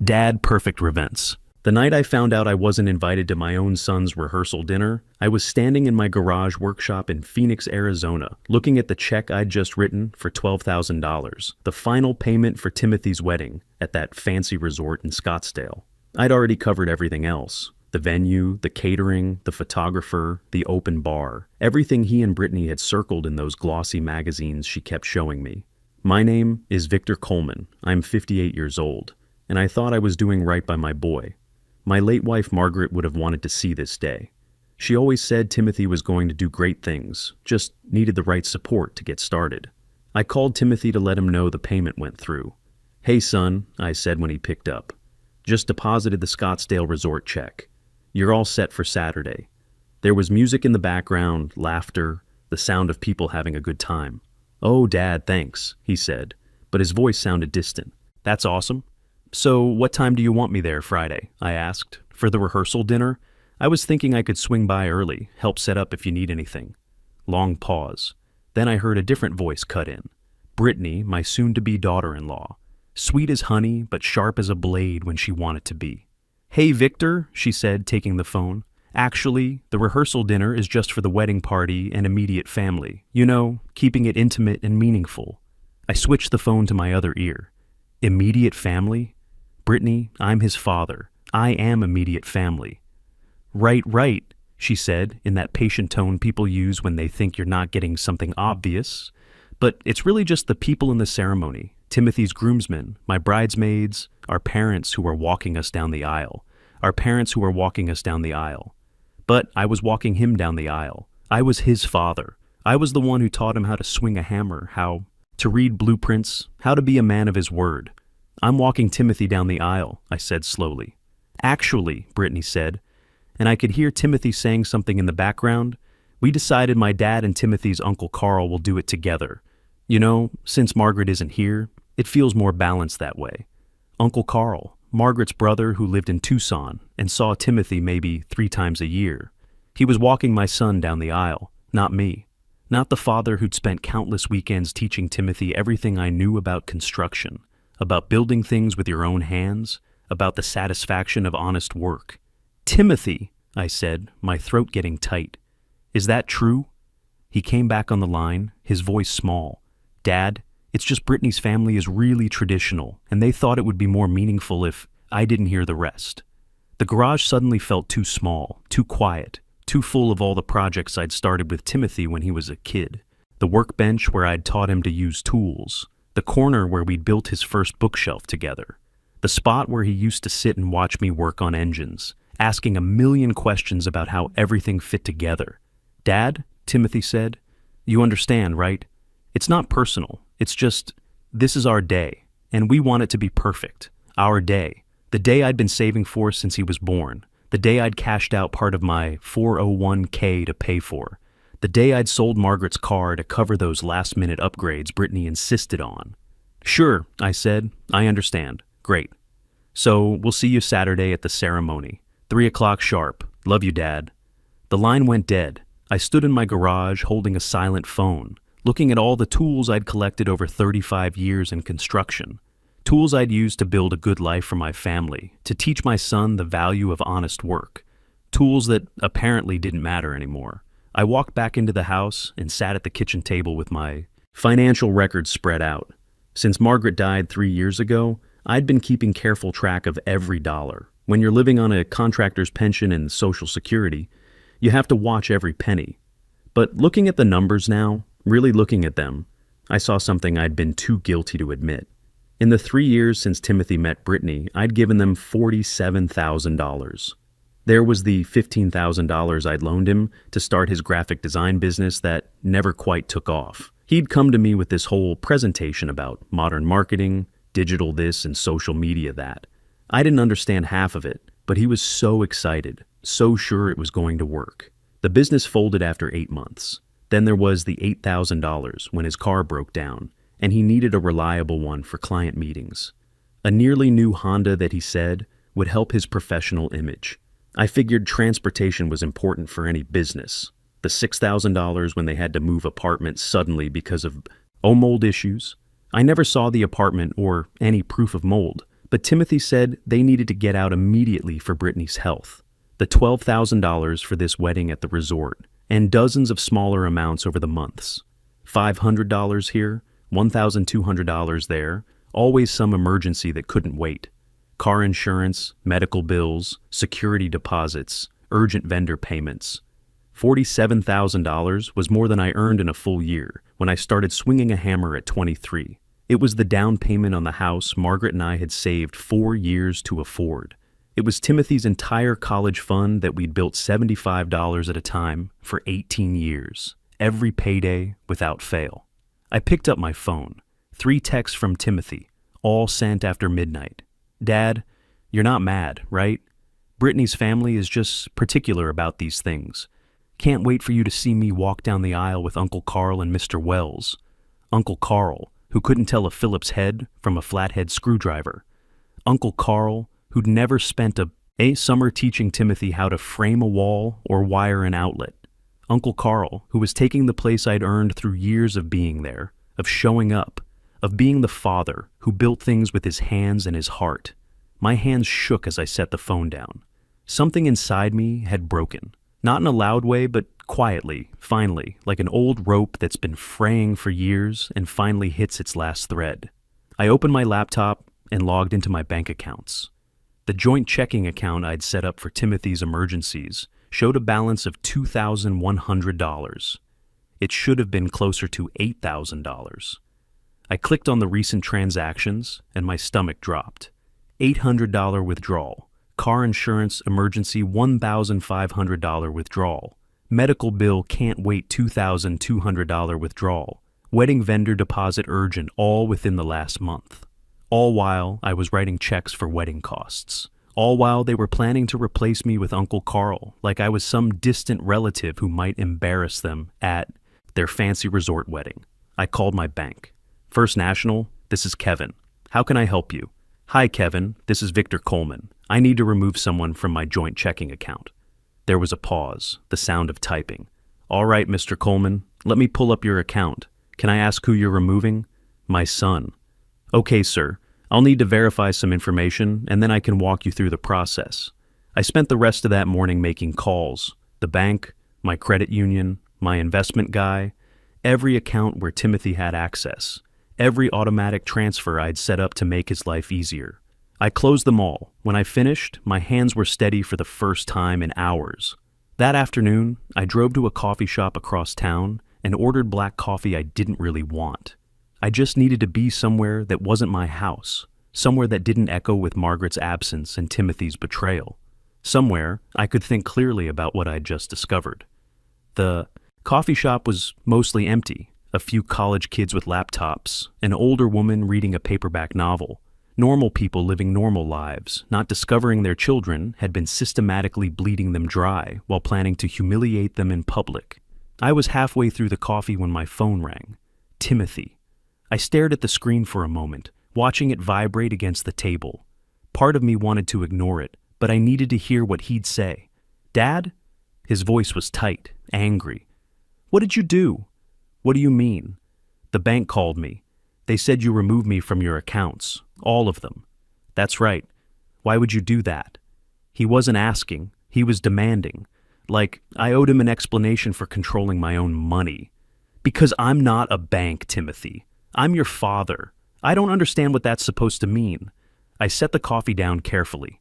Dadperfectrevenge. The night I found out I wasn't invited to my own son's rehearsal dinner, I was standing in my garage workshop in Phoenix, Arizona, looking at the check I'd just written for $12,000, the final payment for Timothy's wedding at that fancy resort in Scottsdale. I'd already covered everything else. The venue, the catering, the photographer, the open bar. Everything he and Brittany had circled in those glossy magazines she kept showing me. My name is Victor Coleman. I'm 58 years old, and I thought I was doing right by my boy. My late wife Margaret would have wanted to see this day. She always said Timothy was going to do great things, just needed the right support to get started. I called Timothy to let him know the payment went through. "Hey son," I said when he picked up. "Just deposited the Scottsdale resort check. You're all set for Saturday." There was music in the background, laughter, the sound of people having a good time. "Oh, Dad, thanks," he said, but his voice sounded distant. "That's awesome. So what time do you want me there Friday?" I asked. "For the rehearsal dinner? I was thinking I could swing by early, help set up if you need anything." Long pause. Then I heard a different voice cut in. Brittany, my soon-to-be daughter-in-law. Sweet as honey, but sharp as a blade when she wanted to be. "Hey, Victor," she said, taking the phone. "Actually, the rehearsal dinner is just for the wedding party and immediate family. You know, keeping it intimate and meaningful." I switched the phone to my other ear. Immediate family? "Brittany, I'm his father. I am immediate family." Right, she said, in that patient tone people use when they think you're not getting something obvious. But it's really just the people in the ceremony, Timothy's groomsmen, my bridesmaids, our parents who are walking us down the aisle. But I was walking him down the aisle. I was his father. I was the one who taught him how to swing a hammer, how to read blueprints, how to be a man of his word. "I'm walking Timothy down the aisle," I said slowly. "Actually," Brittany said, and I could hear Timothy saying something in the background, "we decided my dad and Timothy's Uncle Carl will do it together. You know, since Margaret isn't here, it feels more balanced that way." Uncle Carl, Margaret's brother who lived in Tucson and saw Timothy maybe 3 times a year. He was walking my son down the aisle, not me. Not the father who'd spent countless weekends teaching Timothy everything I knew about construction, about building things with your own hands, about the satisfaction of honest work. "Timothy," I said, my throat getting tight. "Is that true?" He came back on the line, his voice small. "Dad, it's just Brittany's family is really traditional, and they thought it would be more meaningful if I didn't hear the rest." The garage suddenly felt too small, too quiet, too full of all the projects I'd started with Timothy when he was a kid. The workbench where I'd taught him to use tools. The corner where we'd built his first bookshelf together. The spot where he used to sit and watch me work on engines, asking a million questions about how everything fit together. "Dad," Timothy said, "you understand, right? It's not personal. It's just, this is our day, and we want it to be perfect. Our day. The day I'd been saving for since he was born. The day I'd cashed out part of my 401k to pay for. The day I'd sold Margaret's car to cover those last-minute upgrades Brittany insisted on." "Sure," I said. "I understand. Great. So we'll see you Saturday at the ceremony. 3 o'clock sharp. Love you, Dad." The line went dead. I stood in my garage holding a silent phone, looking at all the tools I'd collected over 35 years in construction. Tools I'd used to build a good life for my family, to teach my son the value of honest work. Tools that apparently didn't matter anymore. I walked back into the house and sat at the kitchen table with my financial records spread out. Since Margaret died 3 years ago, I'd been keeping careful track of every dollar. When you're living on a contractor's pension and Social Security, you have to watch every penny. But looking at the numbers now, really looking at them, I saw something I'd been too guilty to admit. In the 3 years since Timothy met Brittany, I'd given them $47,000. There was the $15,000 I'd loaned him to start his graphic design business that never quite took off. He'd come to me with this whole presentation about modern marketing, digital this and social media that. I didn't understand half of it, but he was so excited, so sure it was going to work. The business folded after 8 months. Then there was the $8,000 when his car broke down, and he needed a reliable one for client meetings. A nearly new Honda that he said would help his professional image. I figured transportation was important for any business. The $6,000 when they had to move apartments suddenly because of mold issues. I never saw the apartment or any proof of mold, but Timothy said they needed to get out immediately for Brittany's health. The $12,000 for this wedding at the resort, and dozens of smaller amounts over the months. $500 here, $1,200 there, always some emergency that couldn't wait. Car insurance, medical bills, security deposits, urgent vendor payments. $47,000 was more than I earned in a full year when I started swinging a hammer at 23. It was the down payment on the house Margaret and I had saved 4 years to afford. It was Timothy's entire college fund that we'd built $75 at a time for 18 years, every payday without fail. I picked up my phone. 3 texts from Timothy, all sent after midnight. Dad, you're not mad, right? Brittany's family is just particular about these things. Can't wait for you to see me walk down the aisle with Uncle Carl and Mr. Wells. Uncle Carl, who couldn't tell a Phillips head from a flathead screwdriver. Uncle Carl, who'd never spent a summer teaching Timothy how to frame a wall or wire an outlet. Uncle Carl, who was taking the place I'd earned through years of being there, of showing up, of being the father who built things with his hands and his heart. My hands shook as I set the phone down. Something inside me had broken. Not in a loud way, but quietly, finally, like an old rope that's been fraying for years and finally hits its last thread. I opened my laptop and logged into my bank accounts. The joint checking account I'd set up for Timothy's emergencies showed a balance of $2,100. It should have been closer to $8,000. I clicked on the recent transactions and my stomach dropped. $800 withdrawal. Car insurance emergency $1,500 withdrawal. Medical bill can't wait $2,200 withdrawal. Wedding vendor deposit urgent, all within the last month. All while I was writing checks for wedding costs. All while they were planning to replace me with Uncle Carl, like I was some distant relative who might embarrass them at their fancy resort wedding. I called my bank. First National, this is Kevin. How can I help you? Hi, Kevin. This is Victor Coleman. I need to remove someone from my joint checking account. There was a pause, the sound of typing. All right, Mr. Coleman, let me pull up your account. Can I ask who you're removing? My son. Okay, sir. I'll need to verify some information, and then I can walk you through the process. I spent the rest of that morning making calls. The bank, my credit union, my investment guy, every account where Timothy had access, every automatic transfer I'd set up to make his life easier. I closed them all. When I finished, my hands were steady for the first time in hours. That afternoon, I drove to a coffee shop across town and ordered black coffee I didn't really want. I just needed to be somewhere that wasn't my house, somewhere that didn't echo with Margaret's absence and Timothy's betrayal, somewhere I could think clearly about what I'd just discovered. The coffee shop was mostly empty, a few college kids with laptops, an older woman reading a paperback novel. Normal people living normal lives, not discovering their children had been systematically bleeding them dry while planning to humiliate them in public. I was halfway through the coffee when my phone rang. Timothy. I stared at the screen for a moment, watching it vibrate against the table. Part of me wanted to ignore it, but I needed to hear what he'd say. Dad? His voice was tight, angry. What did you do? What do you mean? The bank called me. They said you removed me from your accounts. All of them. That's right. Why would you do that? He wasn't asking. He was demanding. Like I owed him an explanation for controlling my own money. Because I'm not a bank, Timothy. I'm your father. I don't understand what that's supposed to mean. I set the coffee down carefully.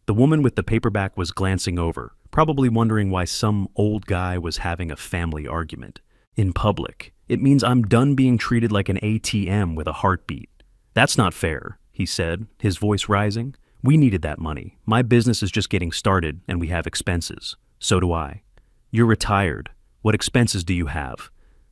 The woman with the paperback was glancing over, probably wondering why some old guy was having a family argument. In public, it means I'm done being treated like an ATM with a heartbeat. That's not fair, he said, his voice rising. We needed that money. My business is just getting started and we have expenses. So do I. You're retired. What expenses do you have?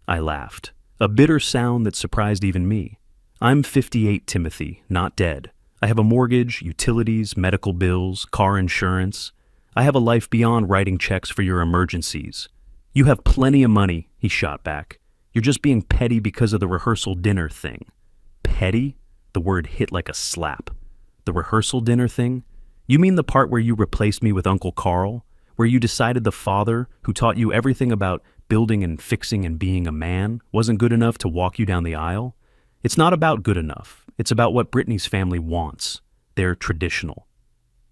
I laughed. A bitter sound that surprised even me. I'm 58, Timothy, not dead. I have a mortgage, utilities, medical bills, car insurance. I have a life beyond writing checks for your emergencies. You have plenty of money, he shot back. You're just being petty because of the rehearsal dinner thing. Petty? The word hit like a slap. The rehearsal dinner thing? You mean the part where you replaced me with Uncle Carl? Where you decided the father, who taught you everything about building and fixing and being a man, wasn't good enough to walk you down the aisle? It's not about good enough. It's about what Brittany's family wants. They're traditional.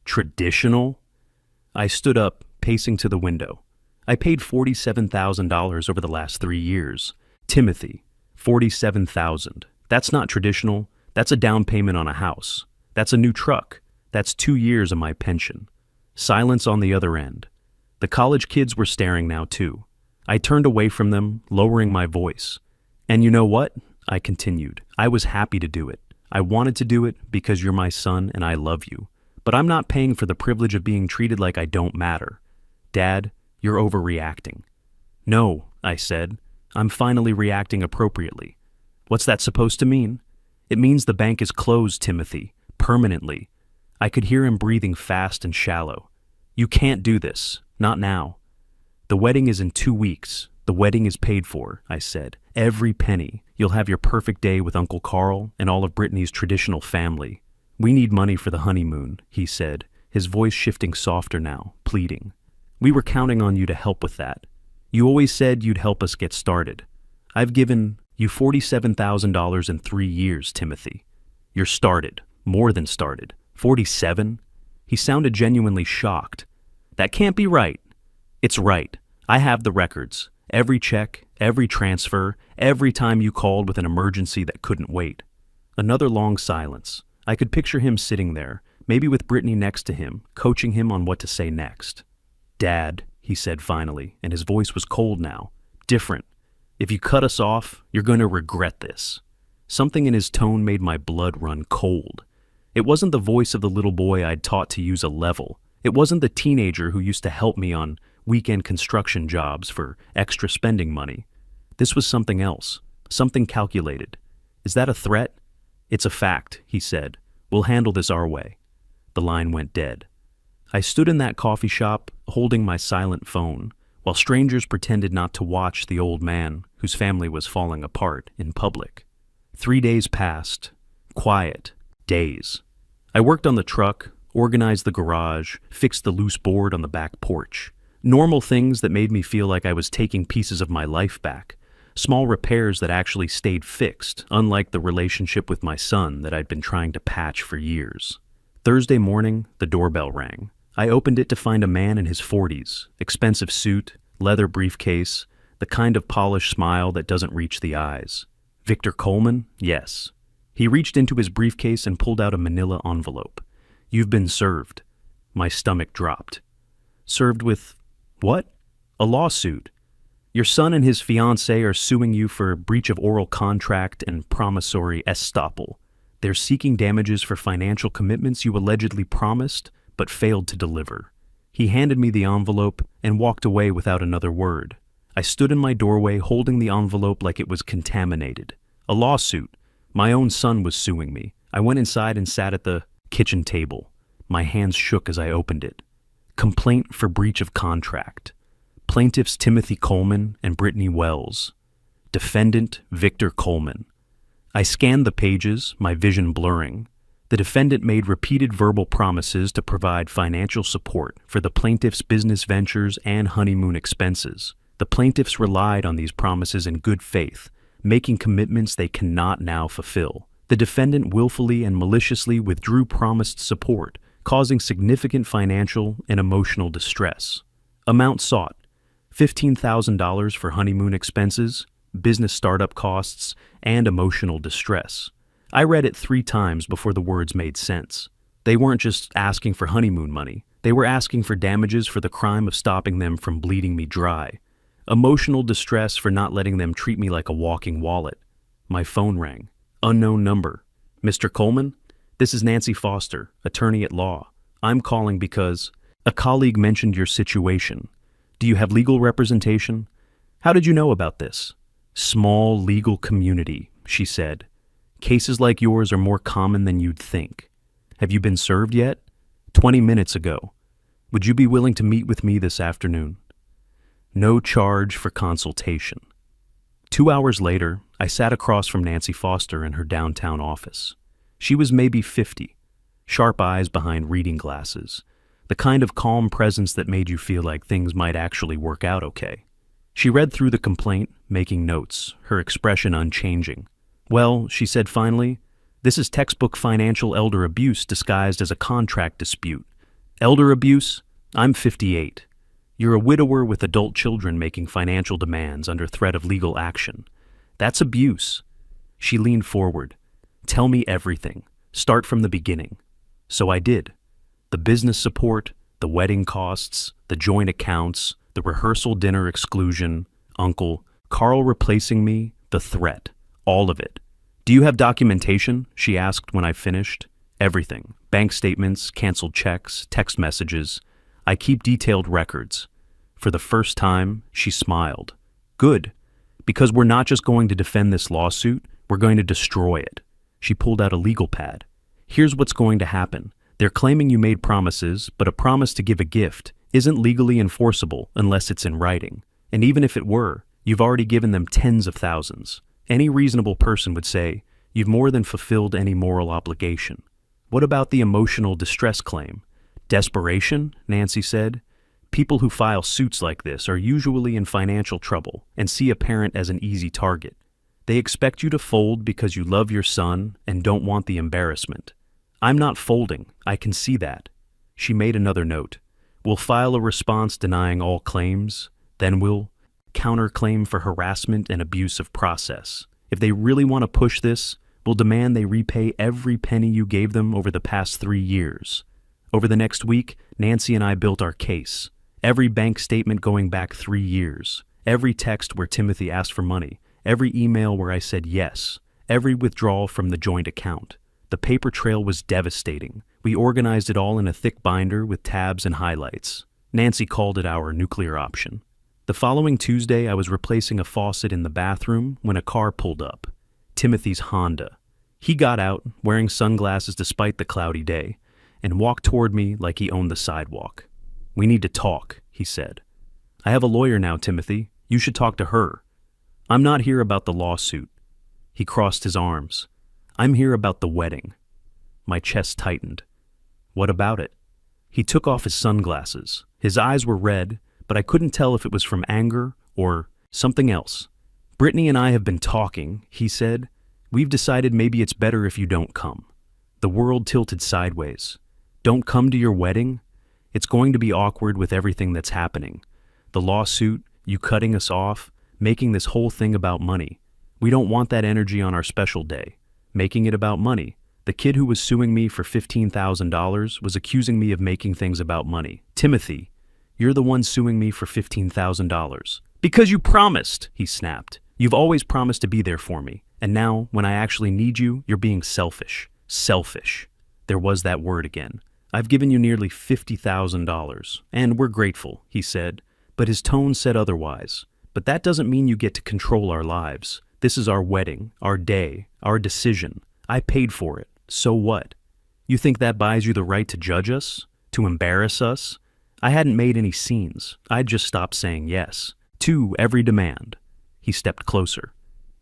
Traditional? I stood up, pacing to the window. I paid $47,000 over the last 3 years. Timothy, $47,000. That's not traditional. That's a down payment on a house. That's a new truck. That's 2 years of my pension. Silence on the other end. The college kids were staring now too. I turned away from them, lowering my voice. And you know what? I continued. I was happy to do it. I wanted to do it because you're my son and I love you. But I'm not paying for the privilege of being treated like I don't matter. Dad, you're overreacting. No, I said. I'm finally reacting appropriately. What's that supposed to mean? It means the bank is closed, Timothy. Permanently. I could hear him breathing fast and shallow. You can't do this. Not now. The wedding is in 2 weeks. The wedding is paid for, I said. Every penny. You'll have your perfect day with Uncle Carl and all of Brittany's traditional family. We need money for the honeymoon, he said, his voice shifting softer now, pleading. We were counting on you to help with that. You always said you'd help us get started. I've given you $47,000 in 3 years, Timothy. You're started. More than started. 47? He sounded genuinely shocked. That can't be right. It's right. I have the records. Every check, every transfer, every time you called with an emergency that couldn't wait. Another long silence. I could picture him sitting there, maybe with Brittany next to him, coaching him on what to say next. Dad, he said finally, and his voice was cold now. Different. If you cut us off, you're going to regret this. Something in his tone made my blood run cold. It wasn't the voice of the little boy I'd taught to use a level. It wasn't the teenager who used to help me on weekend construction jobs for extra spending money. This was something else, something calculated. Is that a threat? It's a fact, he said. We'll handle this our way. The line went dead. I stood in that coffee shop, holding my silent phone, while strangers pretended not to watch the old man whose family was falling apart in public. 3 days passed. Quiet. Days. I worked on the truck, organized the garage, fixed the loose board on the back porch. Normal things that made me feel like I was taking pieces of my life back. Small repairs that actually stayed fixed, unlike the relationship with my son that I'd been trying to patch for years. Thursday morning, the doorbell rang. I opened it to find a man in his 40s, expensive suit, leather briefcase, the kind of polished smile that doesn't reach the eyes. Victor Coleman? Yes. He reached into his briefcase and pulled out a manila envelope. You've been served. My stomach dropped. Served with what? A lawsuit. Your son and his fiancée are suing you for breach of oral contract and promissory estoppel. They're seeking damages for financial commitments you allegedly promised but failed to deliver. He handed me the envelope and walked away without another word. I stood in my doorway holding the envelope like it was contaminated. A lawsuit. My own son was suing me. I went inside and sat at the kitchen table. My hands shook as I opened it. Complaint for breach of contract. Plaintiffs Timothy Coleman and Brittany Wells. Defendant Victor Coleman. I scanned the pages, my vision blurring. The defendant made repeated verbal promises to provide financial support for the plaintiff's business ventures and honeymoon expenses. The plaintiffs relied on these promises in good faith, making commitments they cannot now fulfill. The defendant willfully and maliciously withdrew promised support, causing significant financial and emotional distress. Amount sought: $15,000 for honeymoon expenses, business startup costs, and emotional distress. I read it 3 times before the words made sense. They weren't just asking for honeymoon money. They were asking for damages for the crime of stopping them from bleeding me dry. Emotional distress for not letting them treat me like a walking wallet. My phone rang. Unknown number. Mr. Coleman? This is Nancy Foster, attorney at law. I'm calling because a colleague mentioned your situation. Do you have legal representation? How did you know about this? Small legal community, she said. Cases like yours are more common than you'd think. Have you been served yet? 20 minutes ago. Would you be willing to meet with me this afternoon? No charge for consultation. 2 hours later, I sat across from Nancy Foster in her downtown office. She was maybe 50, sharp eyes behind reading glasses, the kind of calm presence that made you feel like things might actually work out okay. She read through the complaint, making notes, her expression unchanging. Well, she said finally, This is textbook financial elder abuse disguised as a contract dispute. Elder abuse? I'm 58. You're a widower with adult children making financial demands under threat of legal action. That's abuse. She leaned forward. Tell me everything. Start from the beginning. So I did. The business support, the wedding costs, the joint accounts, the rehearsal dinner exclusion, uncle, Carl replacing me, the threat, all of it. Do you have documentation? She asked when I finished. Everything. Bank statements, canceled checks, text messages. I keep detailed records. For the first time, she smiled. Good. Because we're not just going to defend this lawsuit, we're going to destroy it. She pulled out a legal pad. Here's what's going to happen. They're claiming you made promises, but a promise to give a gift isn't legally enforceable unless it's in writing. And even if it were, you've already given them tens of thousands. Any reasonable person would say, you've more than fulfilled any moral obligation. What about the emotional distress claim? Desperation, Nancy said. People who file suits like this are usually in financial trouble and see a parent as an easy target. They expect you to fold because you love your son and don't want the embarrassment. I'm not folding, I can see that. She made another note. We'll file a response denying all claims, then we'll counterclaim for harassment and abuse of process. If they really want to push this, we'll demand they repay every penny you gave them over the past 3 years. Over the next week, Nancy and I built our case. Every bank statement going back 3 years. Every text where Timothy asked for money. Every email where I said yes. Every withdrawal from the joint account. The paper trail was devastating. We organized it all in a thick binder with tabs and highlights. Nancy called it our nuclear option. The following Tuesday, I was replacing a faucet in the bathroom when a car pulled up. Timothy's Honda. He got out, wearing sunglasses despite the cloudy day, and walked toward me like he owned the sidewalk. We need to talk, he said. I have a lawyer now, Timothy. You should talk to her. I'm not here about the lawsuit. He crossed his arms. I'm here about the wedding. My chest tightened. What about it? He took off his sunglasses. His eyes were red, but I couldn't tell if it was from anger or something else. Brittany and I have been talking, he said. We've decided maybe it's better if you don't come. The world tilted sideways. Don't come to your wedding? It's going to be awkward with everything that's happening. The lawsuit, you cutting us off, making this whole thing about money. We don't want that energy on our special day. Making it about money. The kid who was suing me for $15,000 was accusing me of making things about money. Timothy, you're the one suing me for $15,000. Because you promised, he snapped. You've always promised to be there for me. And now, when I actually need you, you're being selfish. Selfish. There was that word again. I've given you nearly $50,000, and we're grateful, he said, but his tone said otherwise. But that doesn't mean you get to control our lives. This is our wedding, our day, our decision. I paid for it. So what? You think that buys you the right to judge us? To embarrass us? I hadn't made any scenes. I'd just stopped saying yes. To every demand. He stepped closer.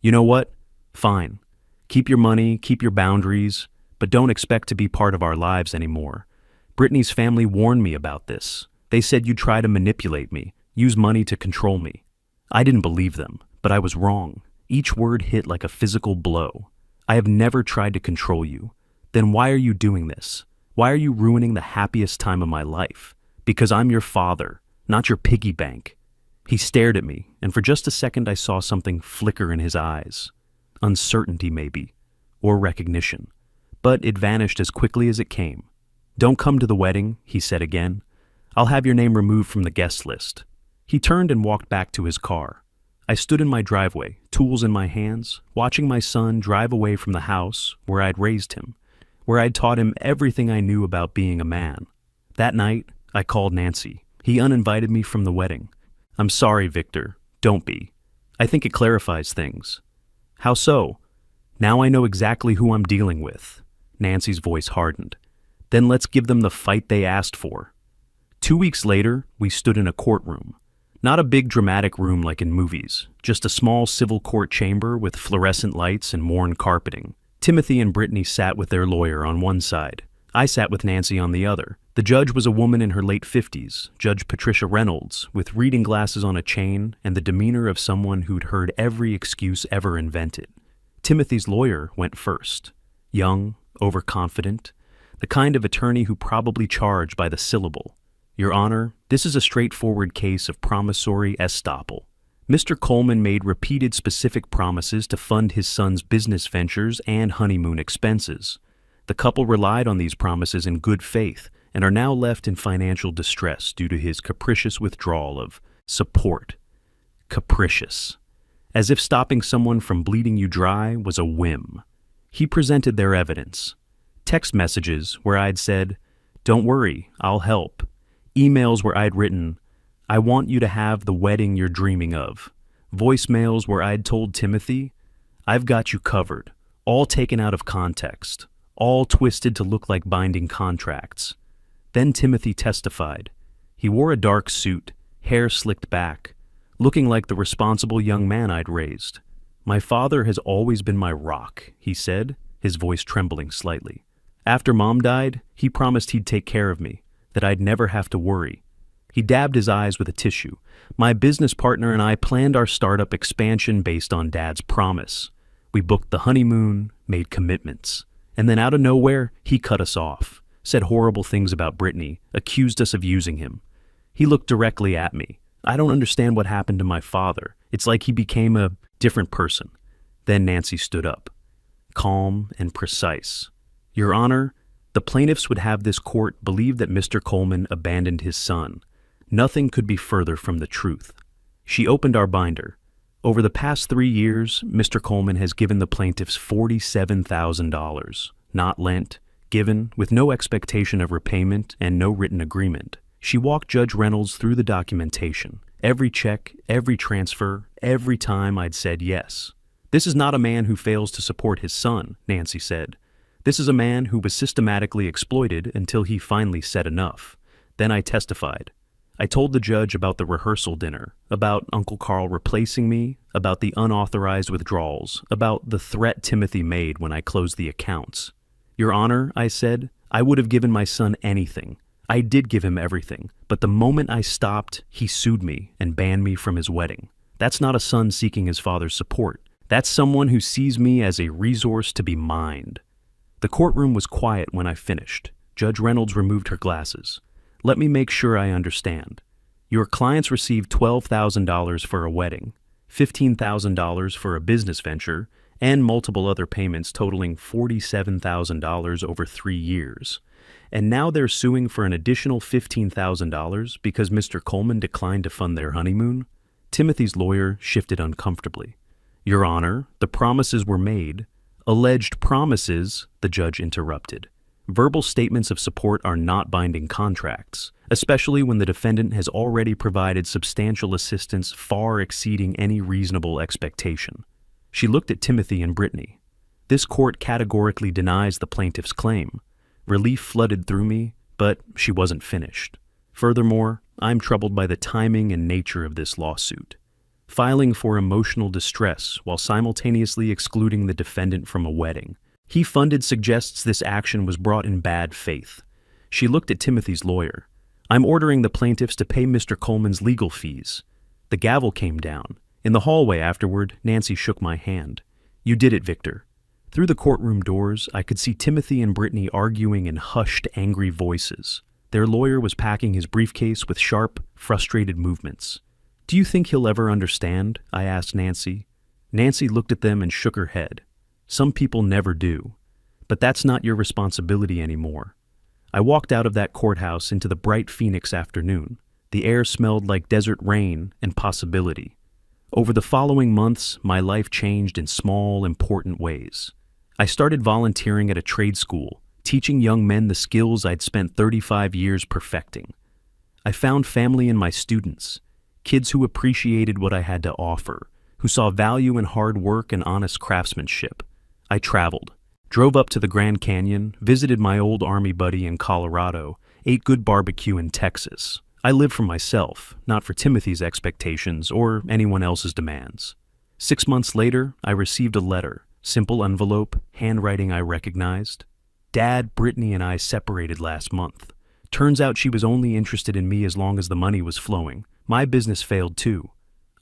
You know what? Fine. Keep your money, keep your boundaries, but don't expect to be part of our lives anymore. Brittany's family warned me about this. They said you'd try to manipulate me, use money to control me. I didn't believe them, but I was wrong. Each word hit like a physical blow. I have never tried to control you. Then why are you doing this? Why are you ruining the happiest time of my life? Because I'm your father, not your piggy bank. He stared at me, and for just a second I saw something flicker in his eyes. Uncertainty maybe, or recognition. But it vanished as quickly as it came. Don't come to the wedding, he said again. I'll have your name removed from the guest list. He turned and walked back to his car. I stood in my driveway, tools in my hands, watching my son drive away from the house where I'd raised him, where I'd taught him everything I knew about being a man. That night, I called Nancy. He uninvited me from the wedding. I'm sorry, Victor. Don't be. I think it clarifies things. How so? Now I know exactly who I'm dealing with. Nancy's voice hardened. Then let's give them the fight they asked for. 2 weeks later, we stood in a courtroom. Not a big dramatic room like in movies, just a small civil court chamber with fluorescent lights and worn carpeting. Timothy and Brittany sat with their lawyer on one side. I sat with Nancy on the other. The judge was a woman in her late 50s, Judge Patricia Reynolds, with reading glasses on a chain and the demeanor of someone who'd heard every excuse ever invented. Timothy's lawyer went first. young, overconfident, the kind of attorney who probably charged by the syllable. Your Honor, this is a straightforward case of promissory estoppel. Mr. Coleman made repeated specific promises to fund his son's business ventures and honeymoon expenses. The couple relied on these promises in good faith and are now left in financial distress due to his capricious withdrawal of support. Capricious. As if stopping someone from bleeding you dry was a whim. He presented their evidence. Text messages where I'd said, "Don't worry, I'll help." Emails where I'd written, "I want you to have the wedding you're dreaming of." Voicemails where I'd told Timothy, "I've got you covered," all taken out of context, all twisted to look like binding contracts. Then Timothy testified. He wore a dark suit, hair slicked back, looking like the responsible young man I'd raised. "My father has always been my rock," he said, his voice trembling slightly. "After Mom died, he promised he'd take care of me, that I'd never have to worry." He dabbed his eyes with a tissue. "My business partner and I planned our startup expansion based on Dad's promise. We booked the honeymoon, made commitments, and then out of nowhere, he cut us off, said horrible things about Brittany, accused us of using him. He looked directly at me. I don't understand what happened to my father. It's like he became a different person." Then Nancy stood up, calm and precise. "Your Honor, the plaintiffs would have this court believe that Mr. Coleman abandoned his son. Nothing could be further from the truth." She opened our binder. Over the past 3 years, Mr. Coleman has given the plaintiffs $47,000, not lent, given with no expectation of repayment and no written agreement. She walked Judge Reynolds through the documentation. Every check, every transfer, every time I'd said yes. "This is not a man who fails to support his son," Nancy said. "This is a man who was systematically exploited until he finally said enough." Then I testified. I told the judge about the rehearsal dinner, about Uncle Carl replacing me, about the unauthorized withdrawals, about the threat Timothy made when I closed the accounts. "Your Honor," I said, "I would have given my son anything. I did give him everything, but the moment I stopped, he sued me and banned me from his wedding. That's not a son seeking his father's support. That's someone who sees me as a resource to be mined." The courtroom was quiet when I finished. Judge Reynolds removed her glasses. "Let me make sure I understand. Your clients received $12,000 for a wedding, $15,000 for a business venture, and multiple other payments totaling $47,000 over 3 years. And now they're suing for an additional $15,000 because Mr. Coleman declined to fund their honeymoon?" Timothy's lawyer shifted uncomfortably. "Your Honor, the promises were made." "Alleged promises," the judge interrupted. "Verbal statements of support are not binding contracts, especially when the defendant has already provided substantial assistance far exceeding any reasonable expectation." She looked at Timothy and Brittany. "This court categorically denies the plaintiff's claim." Relief flooded through me, but she wasn't finished. "Furthermore, I'm troubled by the timing and nature of this lawsuit. Filing for emotional distress while simultaneously excluding the defendant from a wedding. He funded suggests this action was brought in bad faith." She looked at Timothy's lawyer. "I'm ordering the plaintiffs to pay Mr. Coleman's legal fees." The gavel came down. In the hallway afterward, Nancy shook my hand. "You did it, Victor." Through the courtroom doors, I could see Timothy and Brittany arguing in hushed, angry voices. Their lawyer was packing his briefcase with sharp, frustrated movements. "Do you think he'll ever understand?" I asked Nancy. Nancy looked at them and shook her head. "Some people never do. But that's not your responsibility anymore." I walked out of that courthouse into the bright Phoenix afternoon. The air smelled like desert rain and possibility. Over the following months, my life changed in small, important ways. I started volunteering at a trade school, teaching young men the skills I'd spent 35 years perfecting. I found family in my students, kids who appreciated what I had to offer, who saw value in hard work and honest craftsmanship. I traveled, drove up to the Grand Canyon, visited my old Army buddy in Colorado, ate good barbecue in Texas. I lived for myself, not for Timothy's expectations or anyone else's demands. 6 months later, I received a letter, simple envelope, handwriting I recognized. "Dad, Brittany and I separated last month. Turns out she was only interested in me as long as the money was flowing. My business failed too.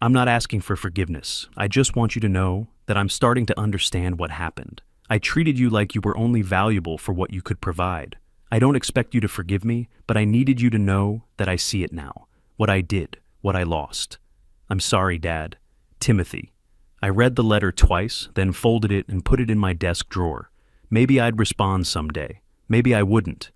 I'm not asking for forgiveness. I just want you to know that I'm starting to understand what happened. I treated you like you were only valuable for what you could provide. I don't expect you to forgive me, but I needed you to know that I see it now. What I did, what I lost. I'm sorry, Dad. Timothy. I read the letter twice, then folded it and put it in my desk drawer. Maybe I'd respond someday. Maybe I wouldn't.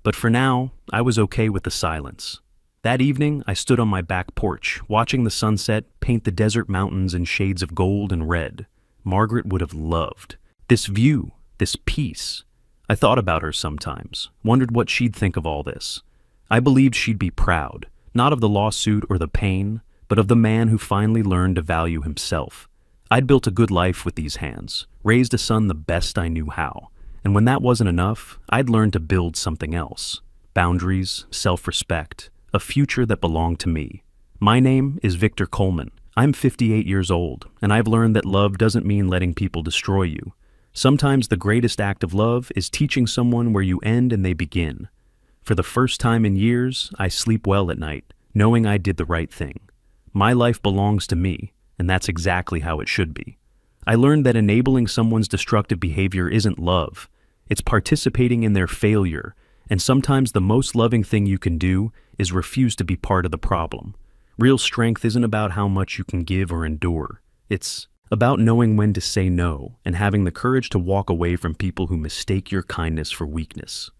But for now, I was okay with the silence. That evening, I stood on my back porch, watching the sunset paint the desert mountains in shades of gold and red. Margaret would have loved. This view, this peace. I thought about her sometimes, wondered what she'd think of all this. I believed she'd be proud, not of the lawsuit or the pain, but of the man who finally learned to value himself. I'd built a good life with these hands, raised a son the best I knew how. And when that wasn't enough, I'd learned to build something else. Boundaries, self-respect, a future that belonged to me. My name is Victor Coleman. I'm 58 years old, and I've learned that love doesn't mean letting people destroy you. Sometimes the greatest act of love is teaching someone where you end and they begin. For the first time in years, I sleep well at night, knowing I did the right thing. My life belongs to me, and that's exactly how it should be. I learned that enabling someone's destructive behavior isn't love. It's participating in their failure, and sometimes the most loving thing you can do is refuse to be part of the problem. Real strength isn't about how much you can give or endure. It's about knowing when to say no and having the courage to walk away from people who mistake your kindness for weakness.